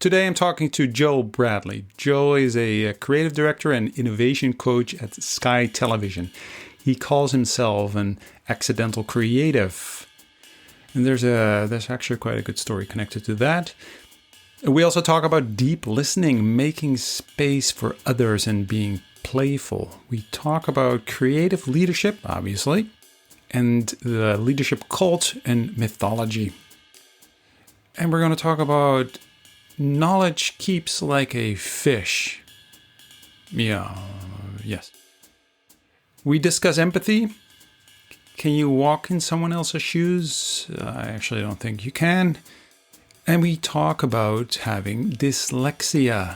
Today I'm talking to Joel Bradley. Joel is a creative director and innovation coach at Sky Television. He calls himself an accidental creative. And there's actually quite a good story connected to that. We also talk about deep listening, making space for others, and being playful. We talk about creative leadership, obviously, and the leadership cult and mythology. And we're going to talk about knowledge keeps like a fish. Yes. We discuss empathy. Can you walk in someone else's shoes? I actually don't think you can. And we talk about having dyslexia.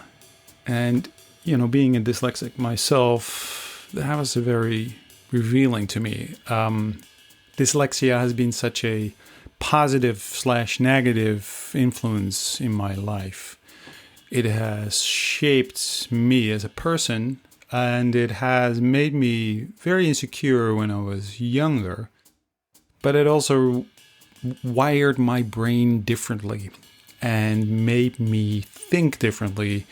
And, being a dyslexic myself, that was very revealing to me. Dyslexia has been such a positive/negative influence in my life. It has shaped me as a person, and it has made me very insecure when I was younger. But it also wired my brain differently and made me think differently,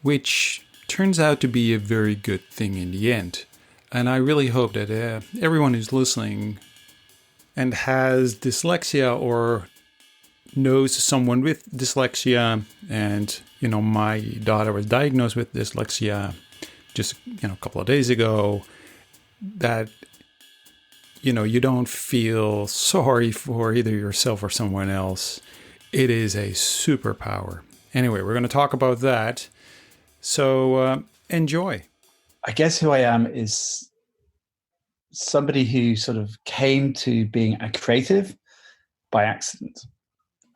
which turns out to be a very good thing in the end. And I really hope that everyone who's listening and has dyslexia or knows someone with dyslexia, and, my daughter was diagnosed with dyslexia just, a couple of days ago, that, you don't feel sorry for either yourself or someone else. It is a superpower. Anyway, we're going to talk about that. So enjoy. I guess who I am is somebody who sort of came to being a creative by accident,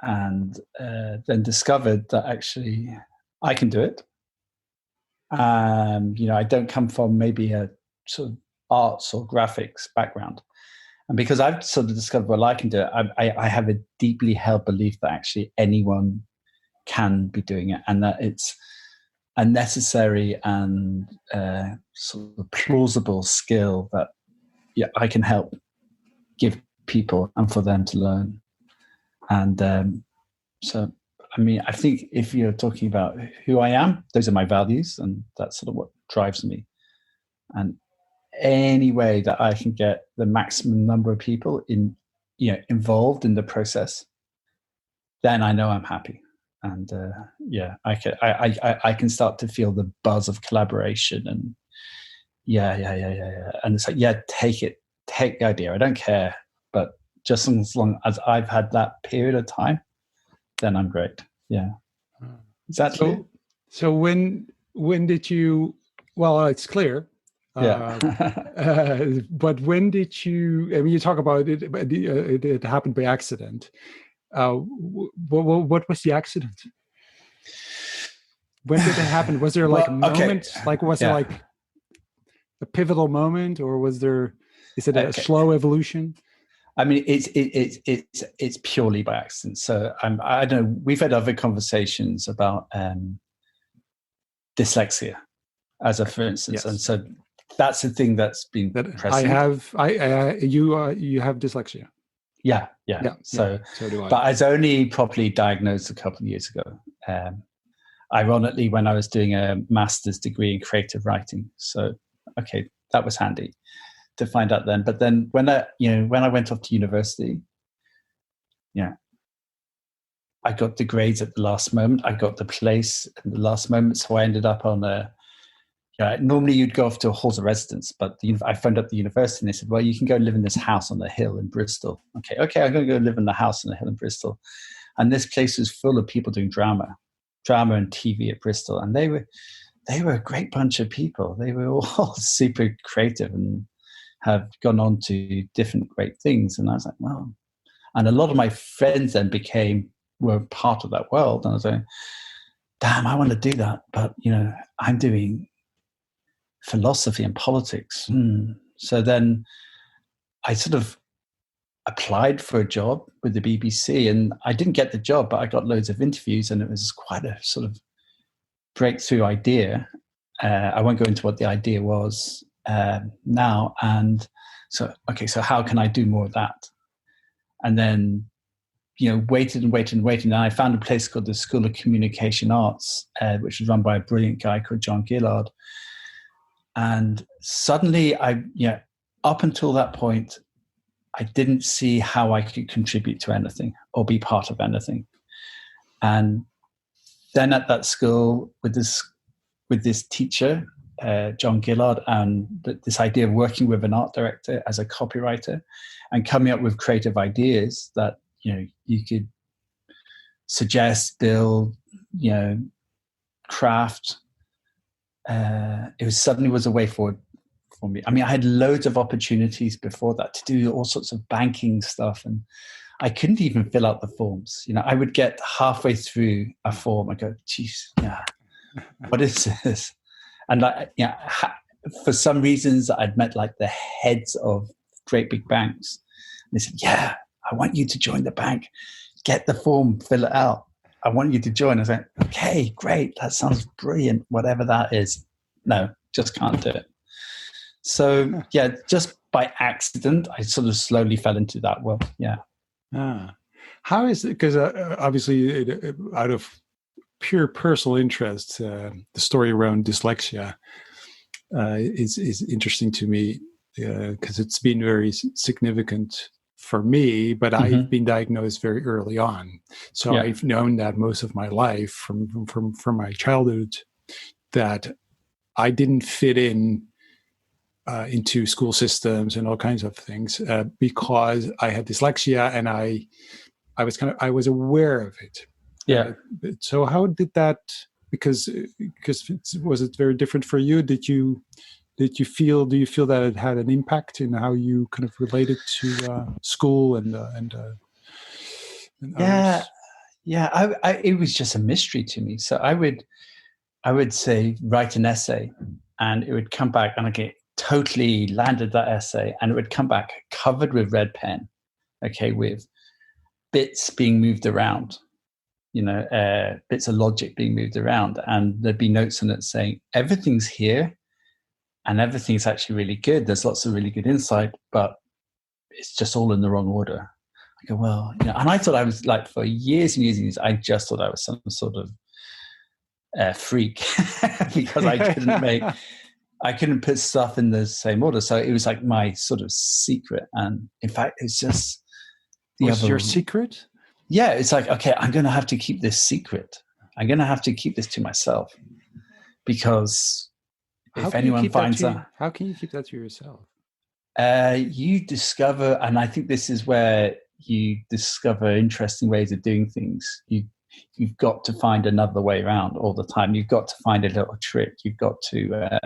and then discovered that actually I can do it. I don't come from maybe a sort of arts or graphics background. And because I've sort of discovered, well, I can do it, I have a deeply held belief that actually anyone can be doing it, and that it's a necessary and sort of plausible skill that I can help give people and for them to learn. And I think if you're talking about who I am, those are my values, and that's sort of what drives me. And any way that I can get the maximum number of people involved in the process, then I know I'm happy. And I can start to feel the buzz of collaboration, and and it's like, take the idea. I don't care, but just as long as I've had that period of time, then I'm great. Yeah. Is that clear? So when did you? Well, it's clear. Yeah. But when did you? I mean, you talk about it. It happened by accident. What was the accident? When did it happen? Was there like a moment? Okay. Like, was there like a pivotal moment, or is it a slow evolution? I mean, it's purely by accident. So I don't know. We've had other conversations about dyslexia, for instance, yes. And so that's the thing that's been present. You have dyslexia. Yeah. So do I. But I was only properly diagnosed a couple of years ago. Ironically, when I was doing a master's degree in creative writing. So, okay, that was handy to find out then. But then when I went off to university, I got the grades at the last moment. I got the place at the last moment. So I ended up on normally you'd go off to a halls of residence, but I phoned up the university and they said, well, you can go live in this house on the hill in Bristol. Okay, I'm going to go live in the house on the hill in Bristol. And this place was full of people doing drama and TV at Bristol. And they were a great bunch of people. They were all super creative and have gone on to different great things. And I was like, wow. And a lot of my friends then were part of that world. And I was like, damn, I want to do that. But, I'm doing philosophy and politics. So then I sort of applied for a job with the BBC, and I didn't get the job, but I got loads of interviews, and it was quite a sort of breakthrough idea. I won't go into what the idea was now. And so how can I do more of that? And then, waited and waited and waited. And I found a place called the School of Communication Arts, which was run by a brilliant guy called John Gillard. And suddenly up until that point, I didn't see how I could contribute to anything or be part of anything. And then at that school with this teacher, John Gillard, and this idea of working with an art director as a copywriter and coming up with creative ideas that, you could suggest, build, craft. It suddenly was a way forward for me. I mean, I had loads of opportunities before that to do all sorts of banking stuff, and I couldn't even fill out the forms. I would get halfway through a form, I go, geez, what is this? And for some reasons, I'd met like the heads of great big banks. And they said, yeah, I want you to join the bank. Get the form, fill it out. I want you to join. I was like, okay, great. That sounds brilliant. Whatever that is. No, just can't do it. So just by accident, I sort of slowly fell into that world. Yeah. How is it? Because obviously out of pure personal interest, the story around dyslexia is interesting to me because it's been very significant for me, but I've been diagnosed very early on. So I've known that most of my life from my childhood that I didn't fit into school systems and all kinds of things because I had dyslexia and I was aware of it. Yeah. So how did that? Because was it very different for you? Do you feel that it had an impact in how you kind of related to school and others? It was just a mystery to me. So I would say write an essay, and it would come back, and I get totally landed that essay, and it would come back covered with red pen, with bits being moved around, bits of logic being moved around, and there'd be notes in it saying everything's here. And everything's actually really good. There's lots of really good insight, but it's just all in the wrong order. I go, well, and I thought I was like, for years and years and years, I just thought I was some sort of freak because I couldn't put stuff in the same order. So it was like my sort of secret. And in fact, it's just your secret? Yeah. It's like, okay, I'm going to have to keep this secret. I'm going to have to keep this to myself because if anyone finds out, how can you keep that to yourself? You discover, and I think this is where you discover interesting ways of doing things. You've got to find another way around all the time. You've got to find a little trick. You've got to,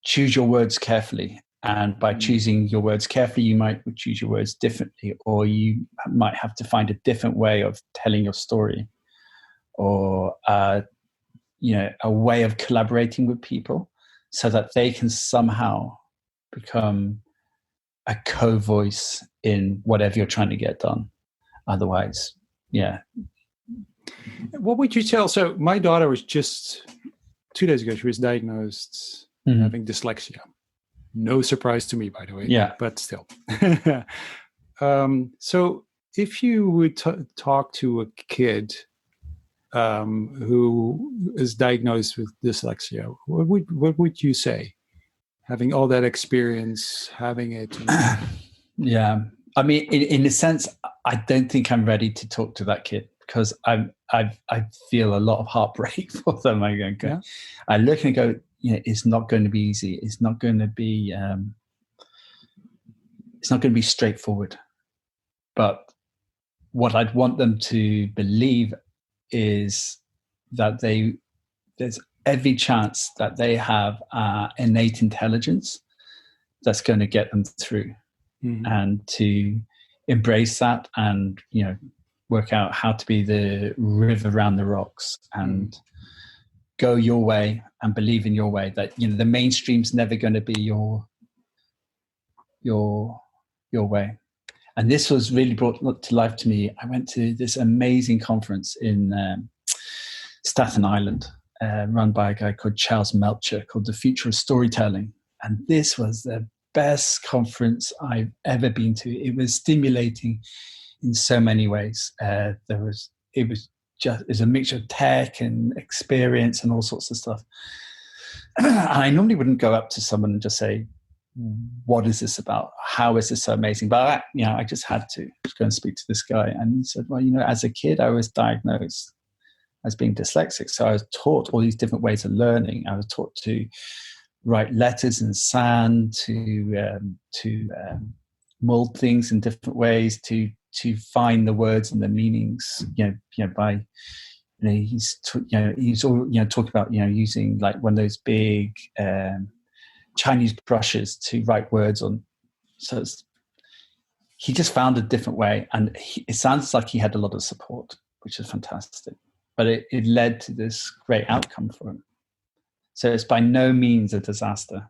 choose your words carefully. And by choosing your words carefully, you might choose your words differently, or you might have to find a different way of telling your story, or a way of collaborating with people so that they can somehow become a co-voice in whatever you're trying to get done. Otherwise, What would you tell? So my daughter was just 2 days ago, she was diagnosed having dyslexia. No surprise to me, by the way. Yeah. But still. So if you would talk to a kid who is diagnosed with dyslexia, what would you say? Having all that experience, having it. Yeah. I mean, in a sense, I don't think I'm ready to talk to that kid because I feel a lot of heartbreak for them. I look and go, it's not going to be easy. It's not going to be straightforward. But what I'd want them to believe is that there's every chance that they have innate intelligence that's going to get them through, and to embrace that and work out how to be the river around the rocks and go your way and believe in your way, that the mainstream's never going to be your way. And this was really brought to life to me. I went to this amazing conference in Staten Island, run by a guy called Charles Melcher, called The Future of Storytelling. And this was the best conference I've ever been to. It was stimulating. in so many ways. It was a mixture of tech and experience and all sorts of stuff. And I normally wouldn't go up to someone and just say, what is this about? How is this so amazing? But I just had to go and speak to this guy. And he said, well, as a kid, I was diagnosed as being dyslexic. So I was taught all these different ways of learning. I was taught to write letters in sand, to mold things in different ways, to find the words and the meanings, by, he's all, talking about, using like one of those big Chinese brushes to write words on. So he just found a different way, and it sounds like he had a lot of support, which is fantastic. But it led to this great outcome for him. So it's by no means a disaster,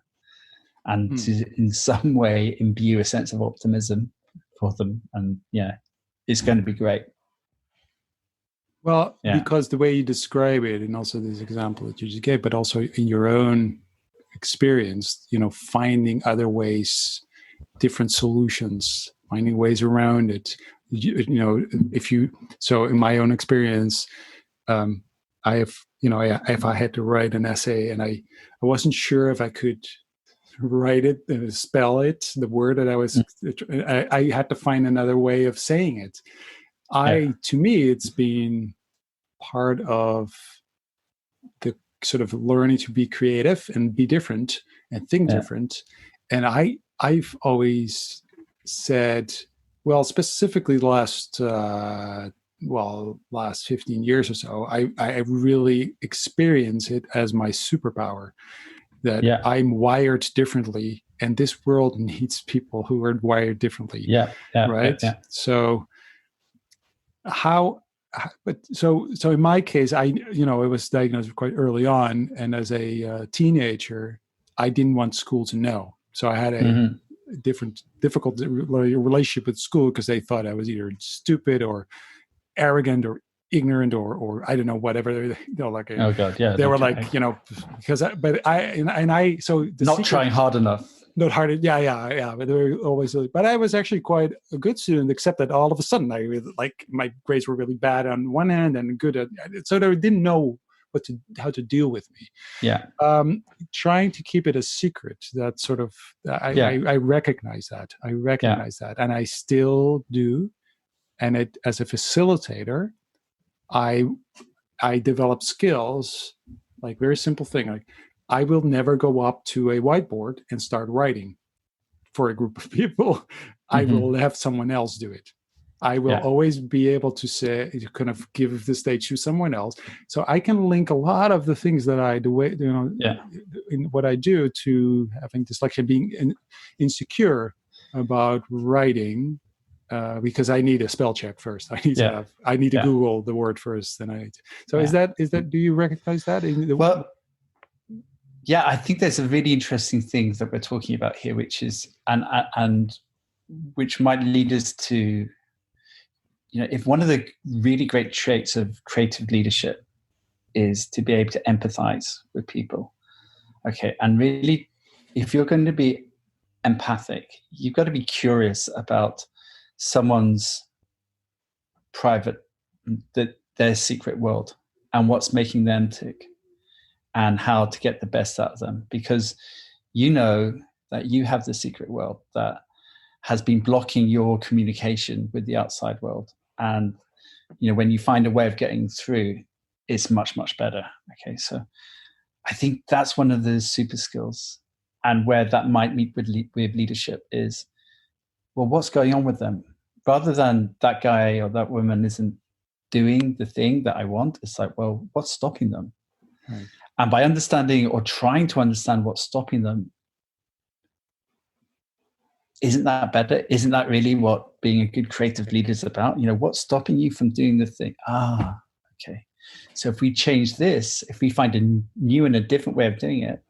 and to in some way imbue a sense of optimism for them, and it's going to be great. Well, because the way you describe it, and also this example that you just gave, but also in your own experience, finding other ways, different solutions, finding ways around it. So in my own experience, if I had to write an essay and I wasn't sure if I could write it, spell it, the word that I was, I had to find another way of saying it. To me, it's been part of the sort of learning to be creative and be different and think different. And I've always said, well, specifically the last 15 years or so, I really experience it as my superpower, that I'm wired differently, and this world needs people who are wired differently. Right. So so in my case, I was diagnosed quite early on, and as a teenager, I didn't want school to know. So I had a difficult relationship with school because they thought I was either stupid or arrogant or ignorant or I don't know, whatever. Oh God, yeah. They were like, because so not trying hard enough. Not hard, yeah. But they were always, but I was actually quite a good student, except that all of a sudden my grades were really bad on one hand and good at, so they didn't know how to deal with me. Yeah. Trying to keep it a secret. That sort of, I recognize that. That, and I still do. And as a facilitator, I develop skills, like very simple thing, like I will never go up to a whiteboard and start writing for a group of people. I will have someone else do it. I will always be able to say, kind of give the stage to someone else. So I can link a lot of the things that I do, in what I do, to having dyslexia, being insecure about writing. Because I need a spell check first. I need to Google the word first. Is that, do you recognize that? I think there's a really interesting thing that we're talking about here, which is, and which might lead us to, if one of the really great traits of creative leadership is to be able to empathize with people. Okay. And really, if you're going to be empathic, you've got to be curious about someone's their secret world and what's making them tick and how to get the best out of them, because that you have the secret world that has been blocking your communication with the outside world. And when you find a way of getting through, it's much, much better. Okay. So I think that's one of the super skills, and where that might meet with leadership is, well, what's going on with them? Rather than that guy or that woman isn't doing the thing that I want, it's like, well, what's stopping them? Right. And by understanding or trying to understand what's stopping them, isn't that better? Isn't that really what being a good creative leader is about? What's stopping you from doing the thing? Okay. So if we change this, if we find a new and a different way of doing it,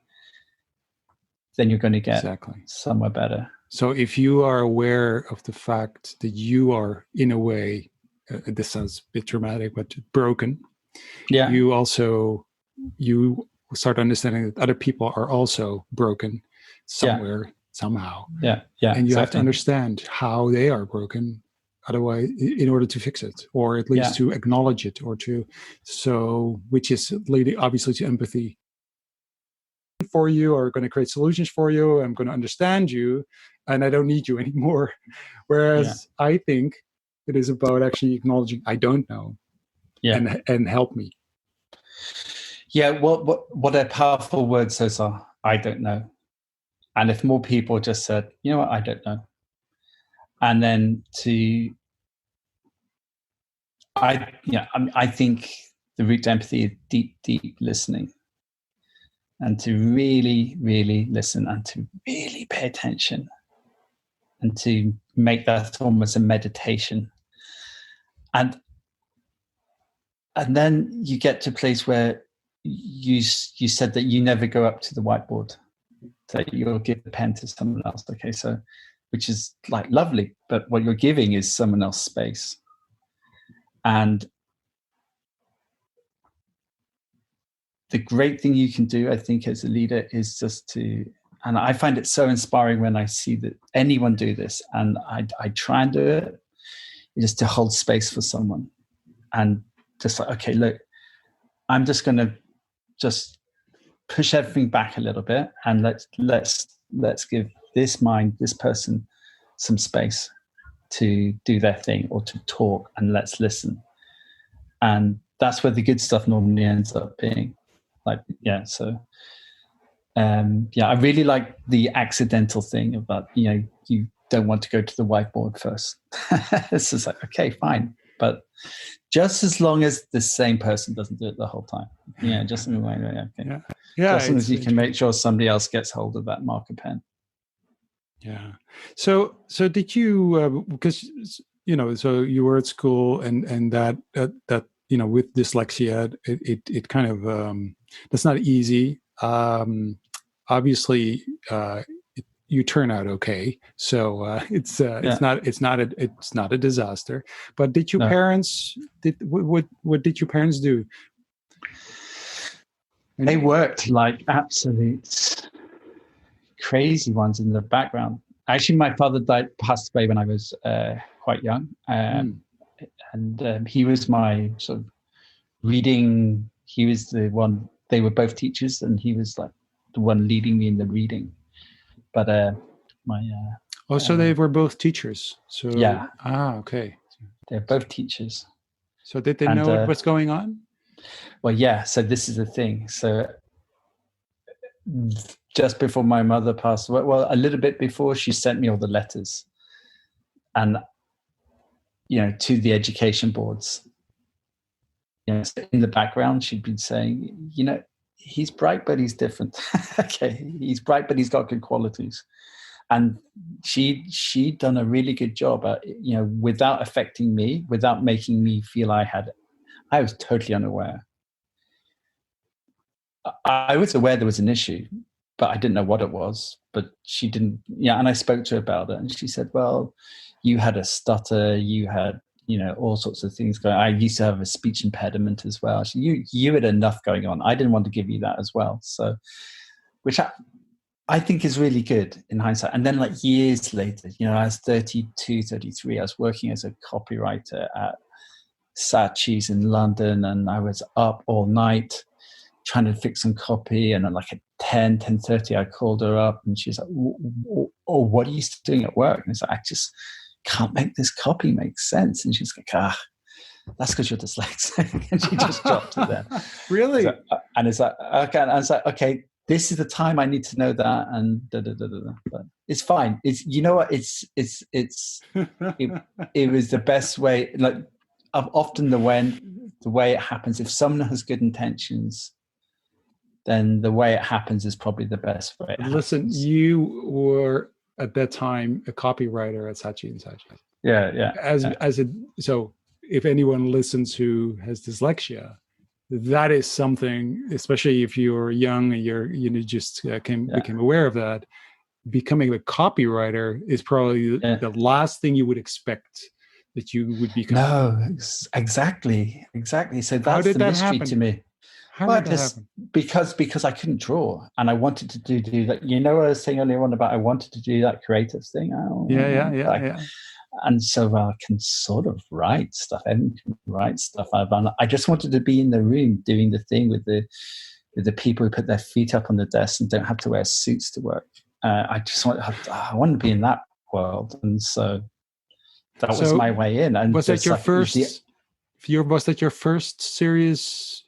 then you're going to get somewhere better. So if you are aware of the fact that you are, in a way, this sounds a bit dramatic, but broken, you start understanding that other people are also broken somewhere, somehow. And you have to understand how they are broken, otherwise, in order to fix it, or at least to acknowledge it, or which is leading obviously to empathy for you, or going to create solutions for you. I'm going to understand you, and I don't need you anymore. Whereas I think it is about actually acknowledging I don't know, and help me. Yeah, what a powerful word those are. I don't know. And if more people just said, you know what, I don't know. And then I think the root to empathy is deep, deep listening. And to really, really listen, and to really pay attention, and to make that almost a meditation. And then you get to a place where you said that you never go up to the whiteboard, that you'll give the pen to someone else. Okay, so which is like lovely, but what you're giving is someone else space. And the great thing you can do, I think, as a leader is just to, and I find it so inspiring when I see that anyone do this, and I try and do it, is to hold space for someone. And just like, okay, look, I'm just going to just push everything back a little bit, and let's give this person some space to do their thing or to talk, and let's listen. And that's where the good stuff normally ends up being. Like, so I really like the accidental thing about, you don't want to go to the whiteboard first. It's just like, okay, fine. But just as long as the same person doesn't do it the whole time. Just in the way, okay. Just as long as you can make sure somebody else gets hold of that marker pen. Yeah. So did you, because, so you were at school and that with dyslexia, it kind of, that's not easy. Obviously, you turn out okay, so it's not a disaster. But did your parents what did your parents do? They worked like absolute crazy ones in the background. Actually, my father passed away when I was quite young, and he was my sort of reading. He was the one. They were both teachers, and he was like the one leading me in the reading. But so they were both teachers. So okay. They're both teachers. So did they know what's going on? Well, yeah. So this is the thing. So just before my mother passed away, well, a little bit before, she sent me all the letters, and to the education boards. In the background, she'd been saying, he's bright, but he's different. Okay, he's bright, but he's got good qualities. And she'd done a really good job at, without affecting me, without making me feel I was totally unaware. I was aware there was an issue, but I didn't know what it was. But she didn't, and I spoke to her about it, and she said, well, you had a stutter, you had, all sorts of things going on. I used to have a speech impediment as well. You had enough going on. I didn't want to give you that as well. So, which I think is really good in hindsight. And then like years later, I was 32, 33, I was working as a copywriter at Saatchi's in London, and I was up all night trying to fix some copy. And then like at 10:30, I called her up, and she's like, oh, what are you doing at work? And it's like, I just can't make this copy make sense. And she's like, that's because you're dyslexic. And she just dropped it there. Really? And it's like, okay. And I was like, okay, this is the time I need to know that. And but it's fine. It's, what, it was the best way. Like often the way it happens, if someone has good intentions, then the way it happens is probably the best way. Listen, you were at that time a copywriter at Saatchi and Saatchi. Yeah. So if anyone listens who has dyslexia, that is something, especially if you're young and you just became aware of that. Becoming a copywriter is probably the last thing you would expect that you would become. No, exactly. So that's the mystery to me. How did that happen? Because I couldn't draw, and I wanted to do that. What I was saying earlier on about I wanted to do that creative thing. And so I can sort of write stuff. Everyone can write stuff. I just wanted to be in the room doing the thing with the people who put their feet up on the desk and don't have to wear suits to work. I want to be in that world, and so that was my way in. And was that your first? Was that your first series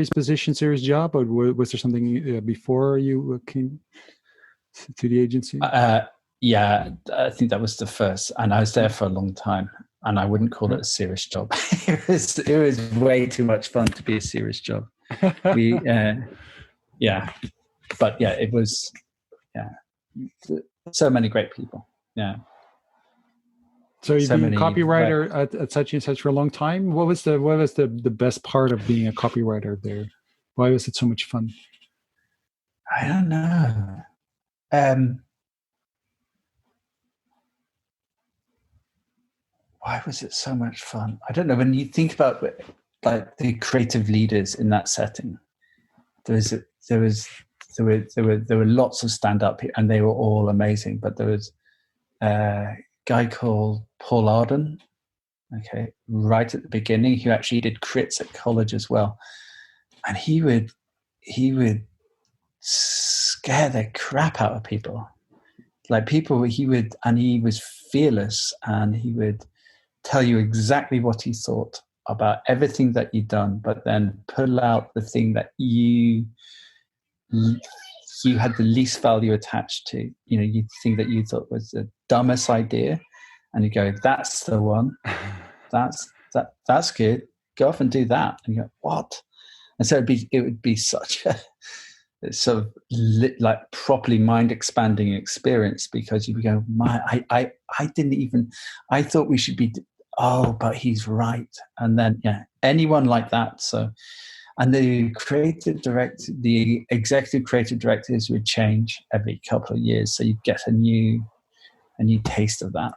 position, series job, or was there something before you came to the agency? Yeah, I think that was the first, and I was there for a long time. And I wouldn't call it a serious job. It was way too much fun to be a serious job. Yeah, but yeah, it was. Yeah, so many great people. Yeah. So you've been a copywriter at such and such for a long time. What was the best part of being a copywriter there? Why was it so much fun? I don't know. Why was it so much fun? I don't know. When you think about like the creative leaders in that setting, there were lots of stand-up, and they were all amazing. But there was a guy called Paul Arden, okay, right at the beginning, who actually did crits at college as well, and he would scare the crap out of people. Like people, he was fearless, and he would tell you exactly what he thought about everything that you'd done, but then pull out the thing that you had the least value attached to. You think that you thought was the dumbest idea, and you go, "That's the one. That's good. Go off and do that." And you go, "What?" And so it would be such a sort of like properly mind expanding experience, because you go, I didn't even, I thought we should be, but he's right. And then anyone like that. So, and the executive creative directors would change every couple of years, so you get a new taste of that.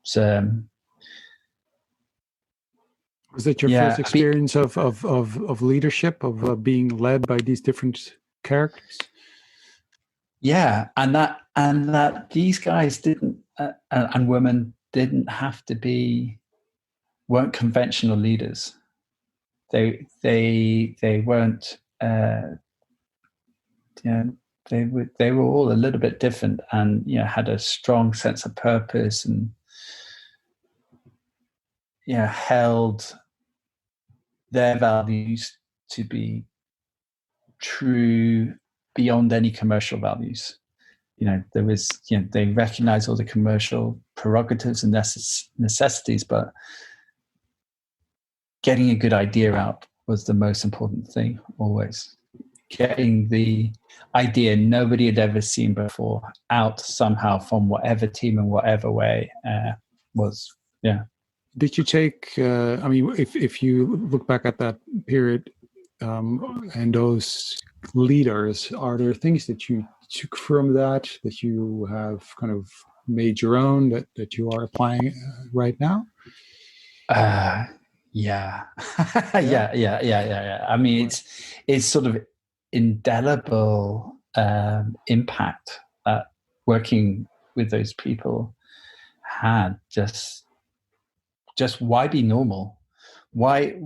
So was that your first experience of leadership, of being led by these different characters? Yeah, and that these guys didn't and women didn't have to weren't conventional leaders. They weren't. They were all a little bit different, and had a strong sense of purpose, and held their values to be true beyond any commercial values. There was, they recognize all the commercial prerogatives and necessities, but getting a good idea out was the most important thing. Always getting the idea nobody had ever seen before out somehow from whatever team and whatever way was. Did you take? I mean, if you look back at that period and those leaders, are there things that you took from that you have kind of made your own, that you are applying right now? Yeah. I mean, it's sort of indelible impact that working with those people had. Just why be normal? Why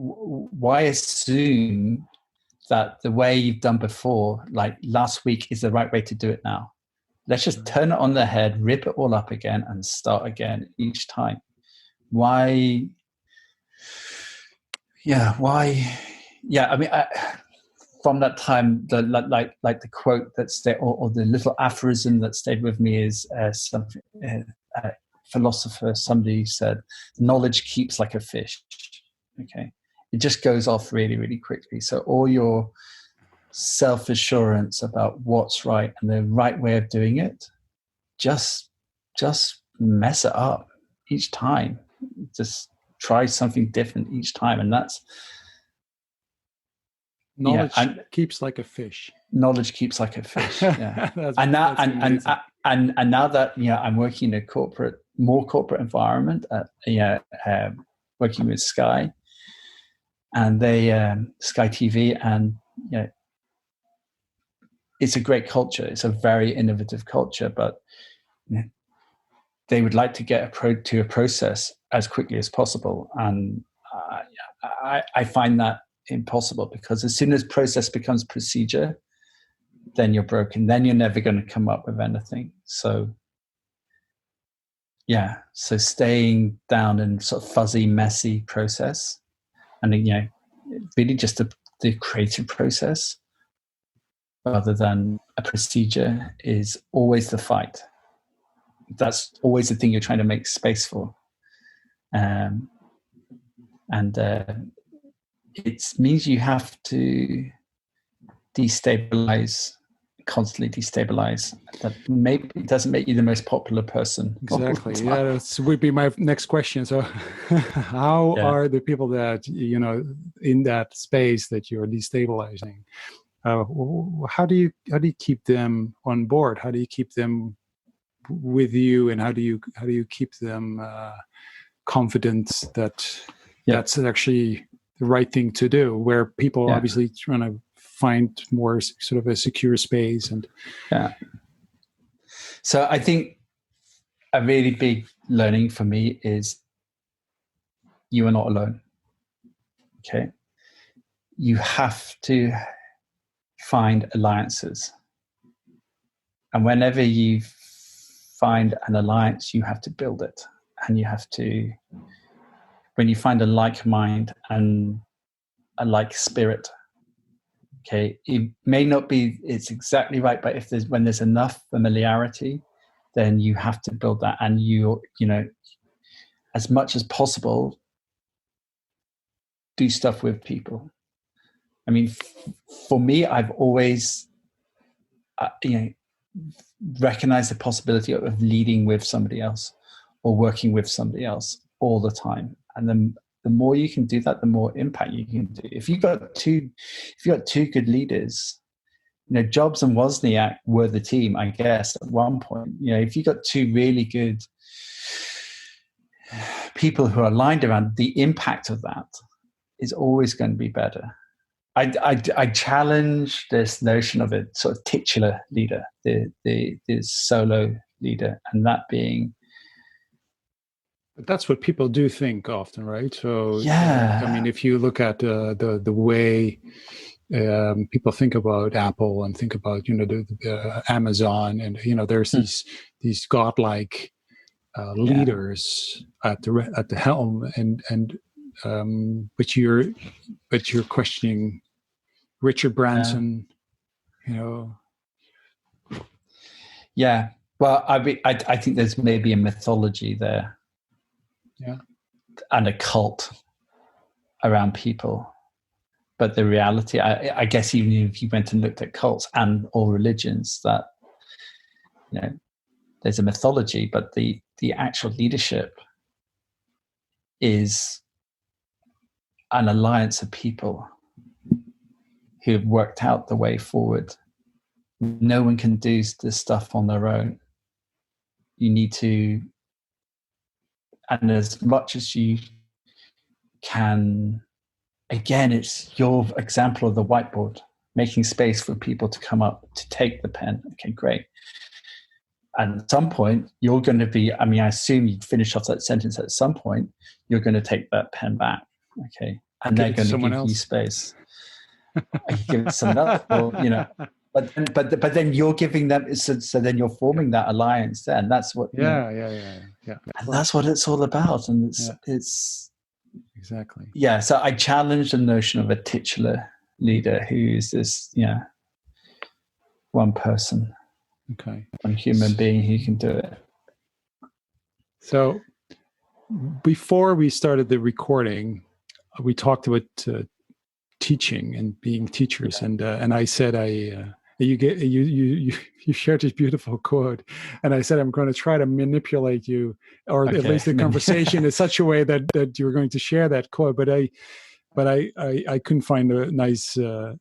assume that the way you've done before, like last week, is the right way to do it now? Let's just turn it on the head, rip it all up again, and start again each time. Why? Yeah, why? Yeah, I mean, from that time, like the quote that stayed, or the little aphorism that stayed with me is something. A philosopher, somebody said, "Knowledge keeps like a fish." Okay, it just goes off really, really quickly. So all your self-assurance about what's right and the right way of doing it, just mess it up each time. Just try something different each time, and that's knowledge keeps like a fish. Knowledge keeps like a fish. Yeah, and now that I'm working in a more corporate environment, working with Sky, and they Sky TV, and it's a great culture. It's a very innovative culture, but they would like to get to a process as quickly as possible. And I find that impossible, because as soon as process becomes procedure, then you're broken. Then you're never going to come up with anything. So yeah, so staying down in sort of fuzzy, messy process, and really just the creative process rather than a procedure is always the fight. That's always the thing you're trying to make space for. And it means you have to constantly destabilize. That maybe it doesn't make you the most popular person. Exactly. Yeah, that would be my next question. So how are the people that, in that space that you're destabilizing, how do you keep them on board? How do you keep them with you, and how do you keep them confident that that's actually the right thing to do, where people obviously trying to find more sort of a secure space? And so I think a really big learning for me is you are not alone. Okay, you have to find alliances, and whenever you find an alliance, you have to build it, and you have to, when you find a like mind and a like spirit, okay, it may not be it's exactly right, but when there's enough familiarity, then you have to build that, and as much as possible, do stuff with people. I mean, for me, I've always recognized the possibility of leading with somebody else or working with somebody else all the time, and then the more you can do that, the more impact you can do. If you've got two good leaders, Jobs and Wozniak were the team, I guess, at one point. If you got two really good people who are aligned around, the impact of that is always going to be better. I challenge this notion of a sort of titular leader, the solo leader, and that being. But that's what people do think often, right? So yeah, I mean, if you look at the way people think about Apple and think about the Amazon, and there's these godlike leaders at the helm, and but you're questioning Richard Branson, Yeah. Well, I think there's maybe a mythology there. Yeah. And a cult around people. But the reality, I guess, even if you went and looked at cults and all religions, that there's a mythology, but the actual leadership is an alliance of people who have worked out the way forward. No one can do this stuff on their own. You need to, and as much as you can, again, it's your example of the whiteboard, making space for people to come up, to take the pen. Okay, great. And at some point, you're going to be, I assume you'd finish off that sentence at some point, you're going to take that pen back. Okay. And they're going to give you space. You give it to someone else, or, but then you're giving them, so then you're forming that alliance there. And that's what, yeah. And that's what it's all about. And it's exactly. Yeah. So I challenge the notion of a titular leader who's this, one person. Okay. One human being who can do it. So before we started the recording, we talked about teaching and being teachers, and I said you shared this beautiful quote, and I said I'm going to try to manipulate you, or at least the conversation in such a way that you're going to share that quote, but I couldn't find a nice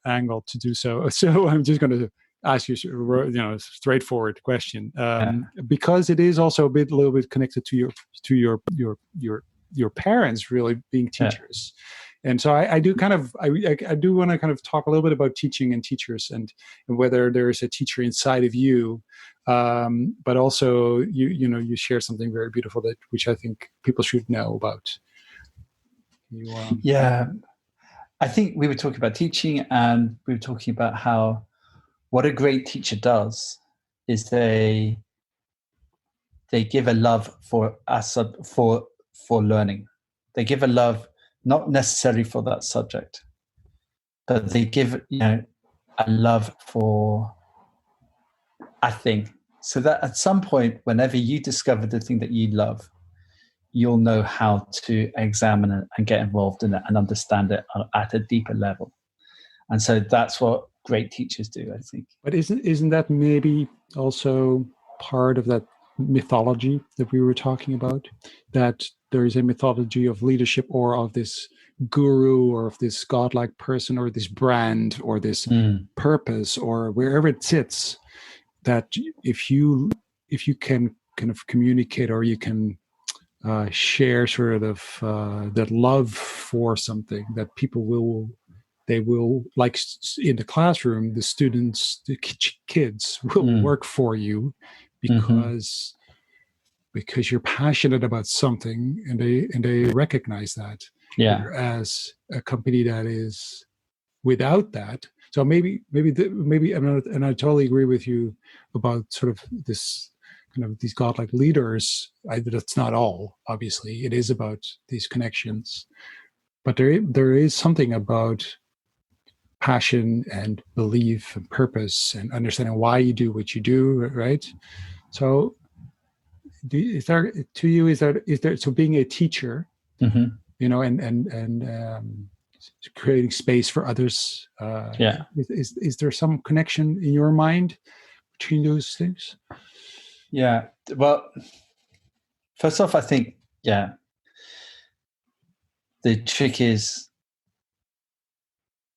angle to do so. So I'm just going to ask you, straightforward question, because it is also a little bit connected to your parents really being teachers. And so I do kind of, I do want to kind of talk a little bit about teaching and teachers, and whether there's a teacher inside of you. But also you share something very beautiful which I think people should know about. Yeah, I think we were talking about teaching, and we were talking about how what a great teacher does is they give a love for us, for learning. They give a love not necessarily for that subject, but they give a love for a thing. So that at some point, whenever you discover the thing that you love, you'll know how to examine it and get involved in it and understand it at a deeper level. And so that's what great teachers do, I think. But isn't that maybe also part of that mythology that we were talking about? That there is a mythology of leadership, or of this guru, or of this godlike person, or this brand, or this purpose, or wherever it sits, that if you can kind of communicate, or you can share sort of that love for something, that people will, they will, like in the classroom, the students, the kids will work for you because you're passionate about something, and they recognize that. Yeah. Whereas a company that is without that, so maybe and I totally agree with you about sort of this kind of these godlike leaders. That's not all, obviously. It is about these connections, but there is something about passion and belief and purpose and understanding why you do what you do, right? So is there so being a teacher, and creating space for others, is there some connection in your mind between those things? Yeah, well, first off, I think the trick is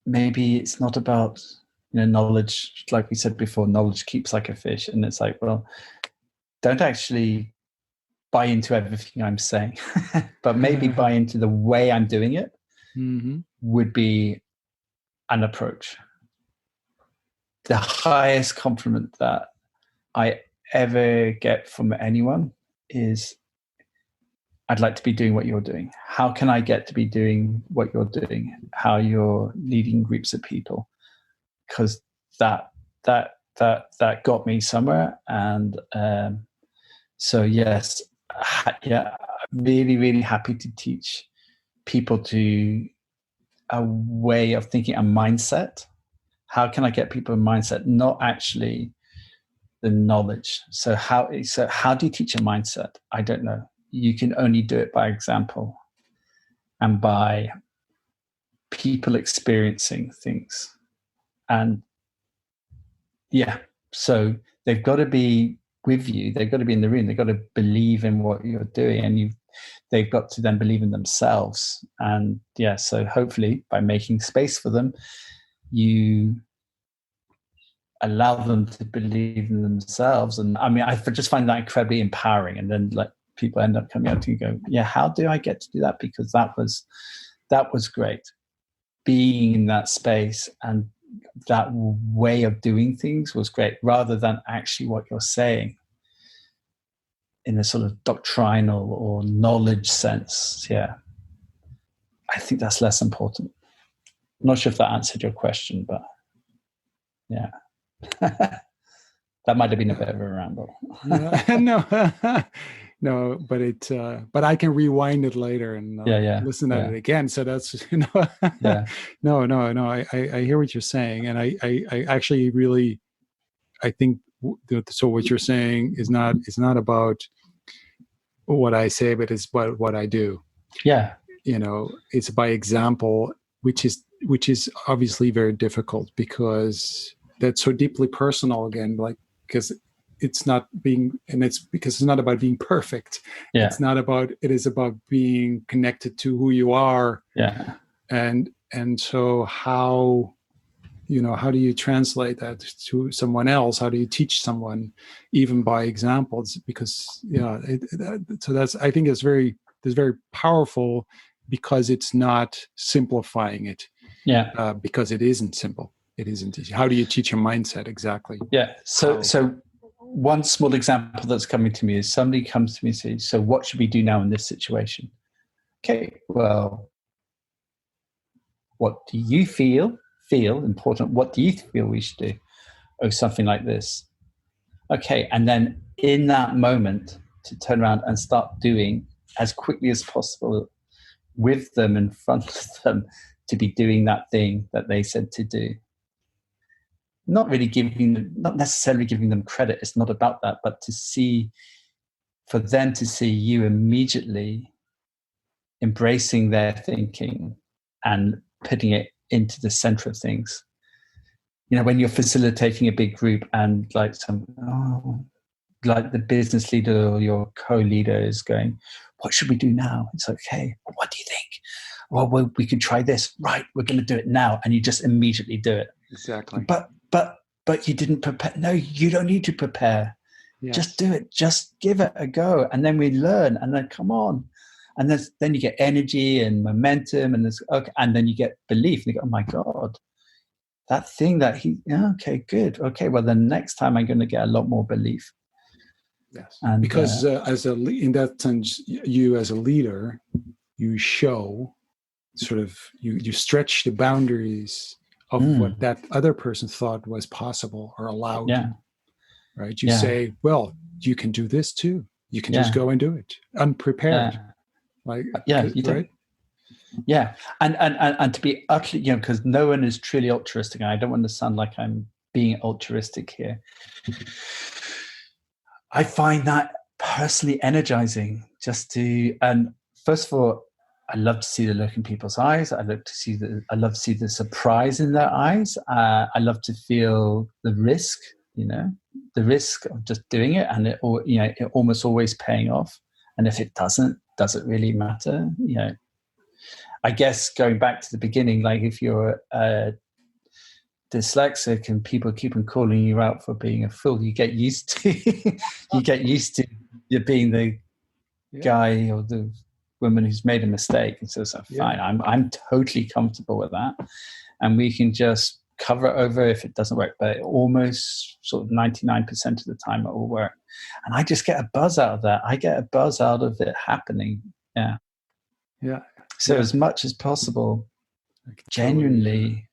maybe it's not about knowledge. Like we said before, knowledge keeps like a fish, and it's like, well, don't actually buy into everything I'm saying, but maybe buy into the way I'm doing it would be an approach. The highest compliment that I ever get from anyone is, I'd like to be doing what you're doing. How can I get to be doing what you're doing? How you're leading groups of people? Because that got me somewhere. And so yes, really, really happy to teach people to a way of thinking, a mindset. How can I get people a mindset, not actually the knowledge? So how do you teach a mindset? I don't know. You can only do it by example and by people experiencing things. And so they've got to be with you. They've got to be in the room. They've got to believe in what you're doing, and they've got to then believe in themselves. And so hopefully by making space for them, you allow them to believe in themselves. And I mean, I just find that incredibly empowering. And then like people end up coming out to you and go, how do I get to do that? Because that was great. Being in that space and that way of doing things was great, rather than actually what you're saying in a sort of doctrinal or knowledge sense. I think that's less important. I'm not sure if that answered your question, but that might have been a bit of a ramble. No, but I can rewind it later and listen at it again. So that's no. I hear what you're saying, and I actually really, I think so. What you're saying is not about what I say, but it's what I do. Yeah, it's by example, which is obviously very difficult because that's so deeply personal again, like, because it's not being, and it's because it's not about being perfect. It is about being connected to who you are. And so how do you translate that to someone else? How do you teach someone, even by examples? Because so that's, I think it's very powerful because it's not simplifying it. Yeah. Because it isn't simple. It isn't easy. How do you teach a mindset exactly? Yeah. So one small example that's coming to me is somebody comes to me and says, so what should we do now in this situation? Okay, well, what do you feel important? What do you feel we should do? Oh, something like this. Okay, and then in that moment to turn around and start doing as quickly as possible with them in front of them, to be doing that thing that they said to do. Not necessarily giving them credit. It's not about that, but for them to see you immediately embracing their thinking and putting it into the center of things. When you're facilitating a big group and like the business leader or your co-leader is going, what should we do now? It's okay. What do you think? Well, we could try this. Right, we're going to do it now. And you just immediately do it. Exactly. But you didn't prepare. No, you don't need to prepare. Yes. Just do it. Just give it a go. And then we learn. And then come on. And then you get energy and momentum. And then you get belief. And you go, oh my God, that thing that okay, good. Okay, well, the next time I'm going to get a lot more belief. Yes. And because in that sense, you as a leader, you show you stretch the boundaries of what that other person thought was possible or allowed. Yeah. Right. You say, well, you can do this too. You can just go and do it unprepared. Right. Yeah. And to be utterly, because no one is truly altruistic. And I don't want to sound like I'm being altruistic here. I find that personally energizing and first of all, I love to see the look in people's eyes. I love to see the surprise in their eyes. I love to feel the risk, the risk of just doing it, and it almost always paying off. And if it doesn't, does it really matter? I guess going back to the beginning, like if you're dyslexic and people keep on calling you out for being a fool, you get used to you being the guy or the woman who's made a mistake, and so fine, I'm totally comfortable with that, and we can just cover it over if it doesn't work, but almost sort of 99% of the time it will work. And I just get a buzz out of that. I get a buzz out of it happening. So as much as possible, genuinely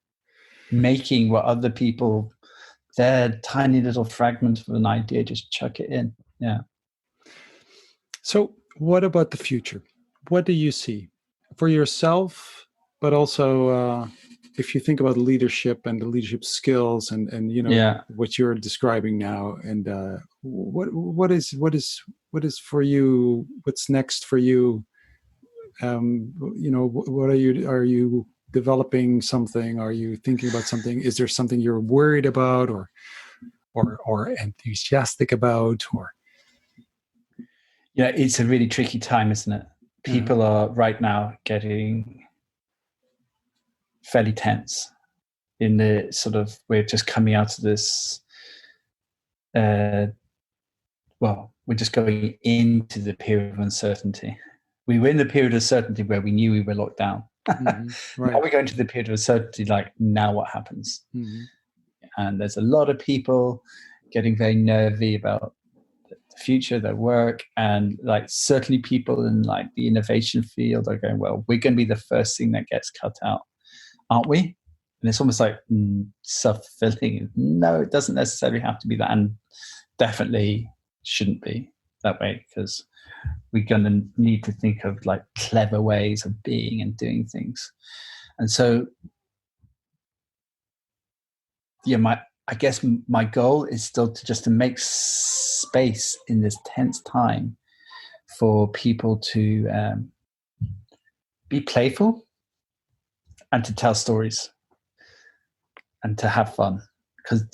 making what other people, their tiny little fragment of an idea, just chuck it in. So what about the future? What do you see for yourself, but also if you think about leadership and the leadership skills and what you're describing now, and what is for you? What's next for you? What are you developing something? Are you thinking about something? Is there something you're worried about or enthusiastic about? Or it's a really tricky time, isn't it? People are right now getting fairly tense in the sort of, we're just coming out of this, we're just going into the period of uncertainty. We were in the period of certainty where we knew we were locked down. Right. Now we're going to the period of uncertainty, like now what happens? Mm-hmm. And there's a lot of people getting very nervy about future, their work, and like certainly people in like the innovation field are going, well, we're going to be the first thing that gets cut out, aren't we? And it's almost like self-fulfilling. No, it doesn't necessarily have to be that, and definitely shouldn't be that way, because we're going to need to think of like clever ways of being and doing things. And so I guess my goal is still to make space in this tense time for people to be playful and to tell stories and to have fun, because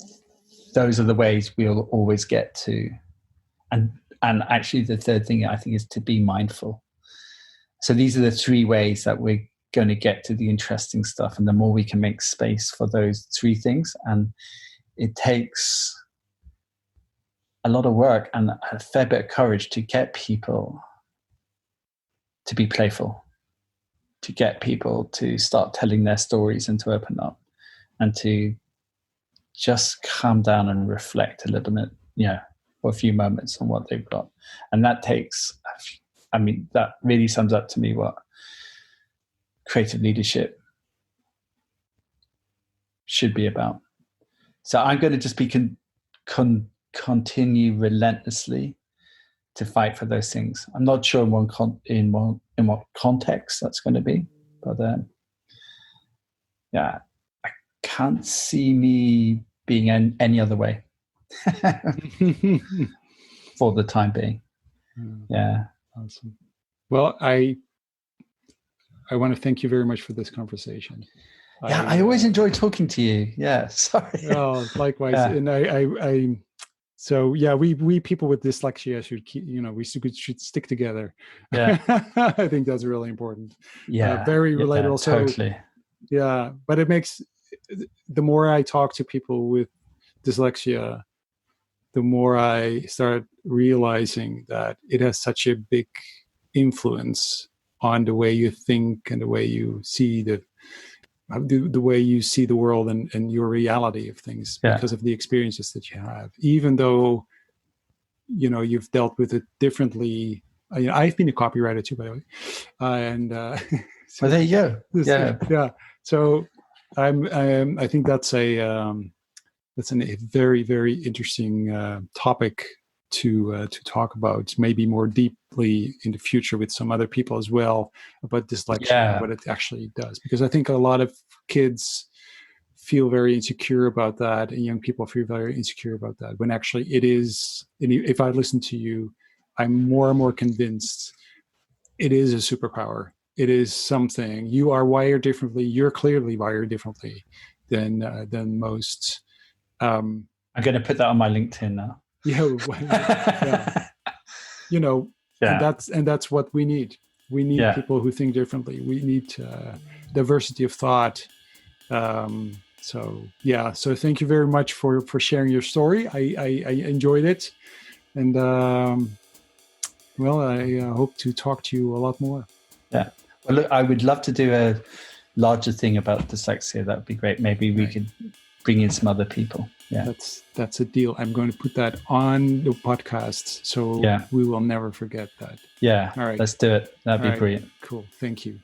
those are the ways we'll always get to. And actually the third thing I think is to be mindful. So these are the three ways that we're going to get to the interesting stuff. And the more we can make space for those three things, and it takes a lot of work and a fair bit of courage to get people to be playful, to get people to start telling their stories and to open up and to just calm down and reflect a little bit, for a few moments on what they've got. And that takes, that really sums up to me what creative leadership should be about. So I'm going to just be continue relentlessly to fight for those things. I'm not sure in what context that's going to be, but I can't see me being any other way for the time being. Yeah. Awesome. Well, I want to thank you very much for this conversation. Yeah, I always enjoy talking to you. Yeah, sorry. Oh, likewise. Yeah. And we people with dyslexia should keep, we should stick together. Yeah. I think that's really important. Yeah. Very relatable. Also, totally. Yeah. But it makes, the more I talk to people with dyslexia, the more I start realizing that it has such a big influence on the way you think and the way you see the way you see the world and your reality of things, because of the experiences that you have, even though, you've dealt with it differently. I've been a copywriter too, by the way. So there you go. Yeah. Yeah. So I think that's a very, very interesting topic to talk about, maybe more deeply in the future with some other people as well, about dyslexia and what it actually does. Because I think a lot of kids feel very insecure about that, and young people feel very insecure about that, when actually it is, if I listen to you, I'm more and more convinced it is a superpower. It is something. You are wired differently. You're clearly wired differently than most. I'm going to put that on my LinkedIn now. Yeah. And that's what we need. We need people who think differently. We need diversity of thought. So thank you very much for sharing your story. I enjoyed it, and I hope to talk to you a lot more. Yeah. Well, look, I would love to do a larger thing about dyslexia. That would be great. Maybe we could bring in some other people. Yeah, that's a deal. I'm going to put that on the podcast, so we will never forget that. Yeah. All right. Let's do it. That'd be brilliant. Cool. Thank you.